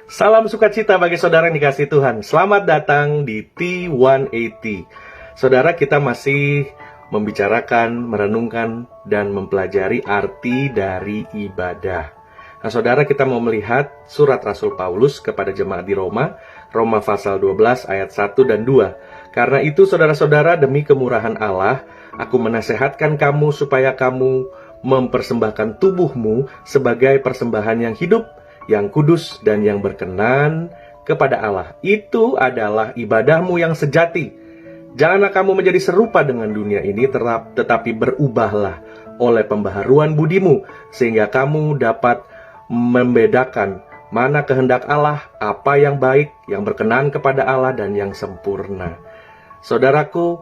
Salam sukacita bagi saudara yang dikasihi Tuhan. Selamat datang di T180. Saudara, kita masih membicarakan, merenungkan, dan mempelajari arti dari ibadah. Nah, saudara, kita mau melihat surat Rasul Paulus kepada jemaat di Roma, Roma pasal 12 ayat 1 dan 2. Karena itu, saudara-saudara, demi kemurahan Allah, aku menasehatkan kamu supaya kamu mempersembahkan tubuhmu sebagai persembahan yang hidup, yang kudus dan yang berkenan kepada Allah. Itu adalah ibadahmu yang sejati. Janganlah kamu menjadi serupa dengan dunia ini, tetapi berubahlah oleh pembaharuan budimu, sehingga kamu dapat membedakan mana kehendak Allah, apa yang baik, yang berkenan kepada Allah, dan yang sempurna. Saudaraku,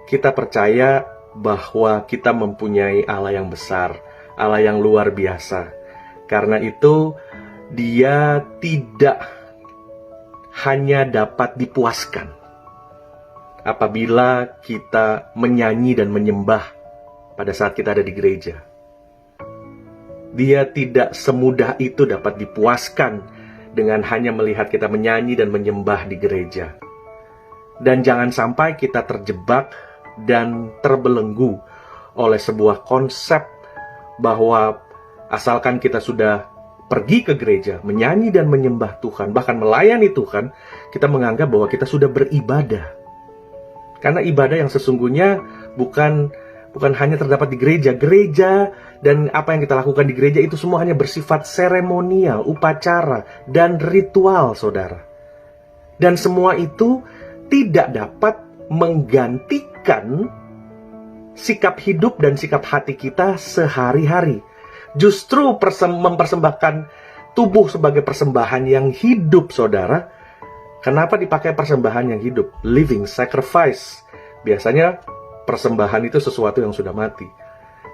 kita percaya bahwa kita mempunyai Allah yang besar, Allah yang luar biasa. Karena itu, Dia tidak hanya dapat dipuaskan apabila kita menyanyi dan menyembah pada saat kita ada di gereja. Dia tidak semudah itu dapat dipuaskan dengan hanya melihat kita menyanyi dan menyembah di gereja. Dan jangan sampai kita terjebak dan terbelenggu oleh sebuah konsep bahwa asalkan kita sudah pergi ke gereja, menyanyi dan menyembah Tuhan, bahkan melayani Tuhan, kita menganggap bahwa kita sudah beribadah. Karena ibadah yang sesungguhnya bukan hanya terdapat di gereja. Gereja dan apa yang kita lakukan di gereja itu semua hanya bersifat seremonial, upacara, dan ritual, saudara. Dan semua itu tidak dapat menggantikan sikap hidup dan sikap hati kita sehari-hari. Justru mempersembahkan tubuh sebagai persembahan yang hidup, saudara. Kenapa dipakai persembahan yang hidup? Living sacrifice. Biasanya persembahan itu sesuatu yang sudah mati.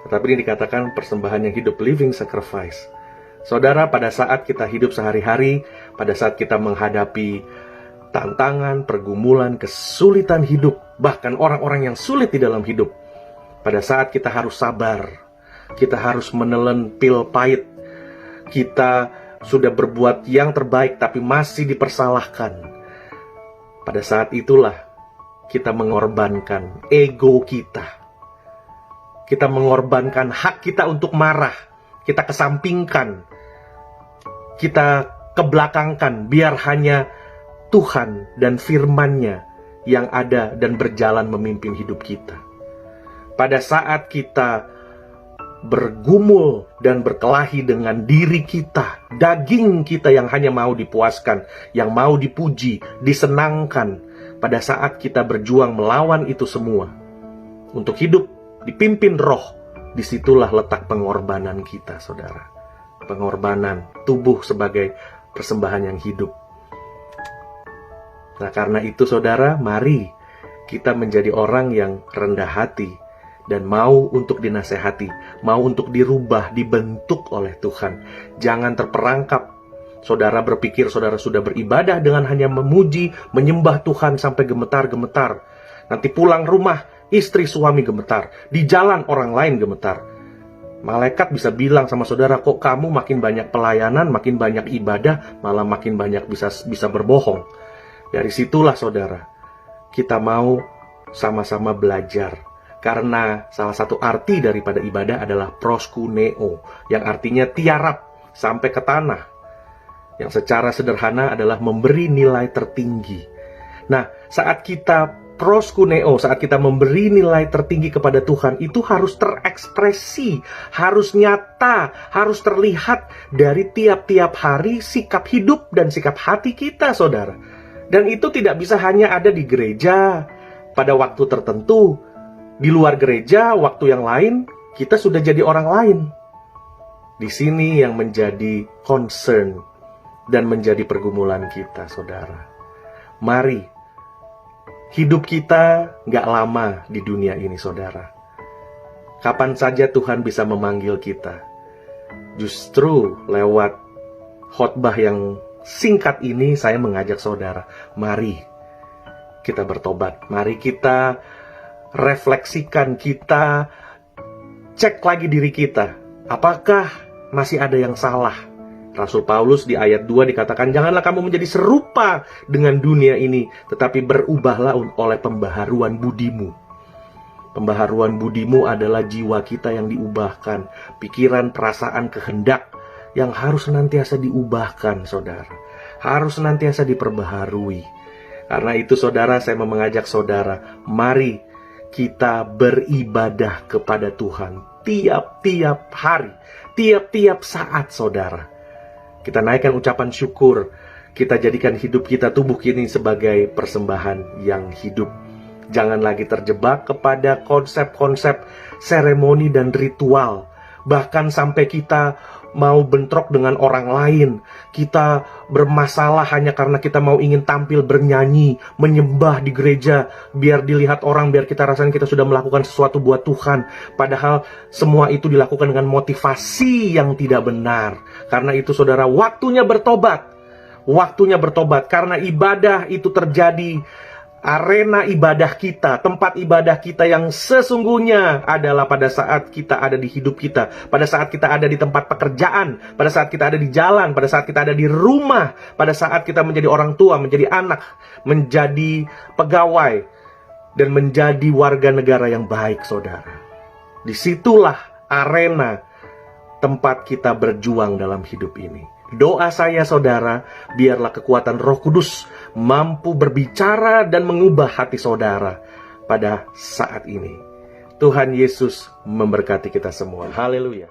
Tetapi ini dikatakan persembahan yang hidup, living sacrifice. Saudara, pada saat kita hidup sehari-hari, pada saat kita menghadapi tantangan, pergumulan, kesulitan hidup, bahkan orang-orang yang sulit di dalam hidup, pada saat kita harus sabar, kita harus menelan pil pahit, kita sudah berbuat yang terbaik tapi masih dipersalahkan. Pada saat itulah kita mengorbankan ego kita. Kita mengorbankan hak kita untuk marah. Kita kesampingkan. Kita kebelakangkan biar hanya Tuhan dan firman-Nya yang ada dan berjalan memimpin hidup kita. Pada saat kita bergumul dan berkelahi dengan diri kita, daging kita yang hanya mau dipuaskan, yang mau dipuji, disenangkan. Pada saat kita berjuang melawan itu semua, untuk hidup dipimpin roh, disitulah letak pengorbanan kita, saudara. Pengorbanan tubuh sebagai persembahan yang hidup. Nah, karena itu, saudara, mari kita menjadi orang yang rendah hati dan mau untuk dinasehati, mau untuk dirubah, dibentuk oleh Tuhan. Jangan terperangkap. Saudara berpikir saudara sudah beribadah dengan hanya memuji, menyembah Tuhan sampai gemetar-gemetar. Nanti pulang rumah, istri suami gemetar. Di jalan orang lain gemetar. Malaikat bisa bilang sama saudara, kok kamu makin banyak pelayanan, makin banyak ibadah, malah makin banyak bisa berbohong. Dari situlah, saudara, kita mau sama-sama belajar. Karena salah satu arti daripada ibadah adalah proskuneo, yang artinya tiarap sampai ke tanah. Yang secara sederhana adalah memberi nilai tertinggi. Nah, saat kita proskuneo, saat kita memberi nilai tertinggi kepada Tuhan, itu harus terekspresi, harus nyata, harus terlihat dari tiap-tiap hari sikap hidup dan sikap hati kita, saudara. Dan itu tidak bisa hanya ada di gereja pada waktu tertentu. Di luar gereja, waktu yang lain, kita sudah jadi orang lain. Di sini yang menjadi concern dan menjadi pergumulan kita, saudara. Mari, hidup kita gak lama di dunia ini, saudara. Kapan saja Tuhan bisa memanggil kita. Justru lewat khotbah yang singkat ini, saya mengajak saudara, mari kita bertobat. Mari kita refleksikan, kita cek lagi diri kita. Apakah masih ada yang salah Rasul Paulus di ayat 2 dikatakan, janganlah kamu menjadi serupa dengan dunia ini, tetapi berubahlah oleh pembaharuan budimu. Pembaharuan budimu adalah jiwa kita yang diubahkan, pikiran, perasaan, kehendak yang harus senantiasa diubahkan, saudara. Harus senantiasa diperbaharui. Karena itu, saudara, saya mau mengajak saudara, mari kita beribadah kepada Tuhan tiap-tiap hari, tiap-tiap saat, saudara. Kita naikkan ucapan syukur, kita jadikan hidup kita, tubuh ini sebagai persembahan yang hidup. Jangan lagi terjebak kepada konsep-konsep seremoni dan ritual. Bahkan sampai kita mau bentrok dengan orang lain. Kita bermasalah hanya karena kita mau ingin tampil bernyanyi, menyembah di gereja, biar dilihat orang, biar kita rasakan kita sudah melakukan sesuatu buat Tuhan. Padahal semua itu dilakukan dengan motivasi yang tidak benar. Karena itu, saudara, waktunya bertobat. Waktunya bertobat, karena ibadah itu terjadi. Arena ibadah kita, tempat ibadah kita yang sesungguhnya adalah pada saat kita ada di hidup kita, pada saat kita ada di tempat pekerjaan, pada saat kita ada di jalan, pada saat kita ada di rumah, pada saat kita menjadi orang tua, menjadi anak, menjadi pegawai, dan menjadi warga negara yang baik, saudara. Disitulah arena tempat kita berjuang dalam hidup ini. Doa saya, saudara, biarlah kekuatan Roh Kudus mampu berbicara dan mengubah hati saudara pada saat ini. Tuhan Yesus memberkati kita semua. Haleluya.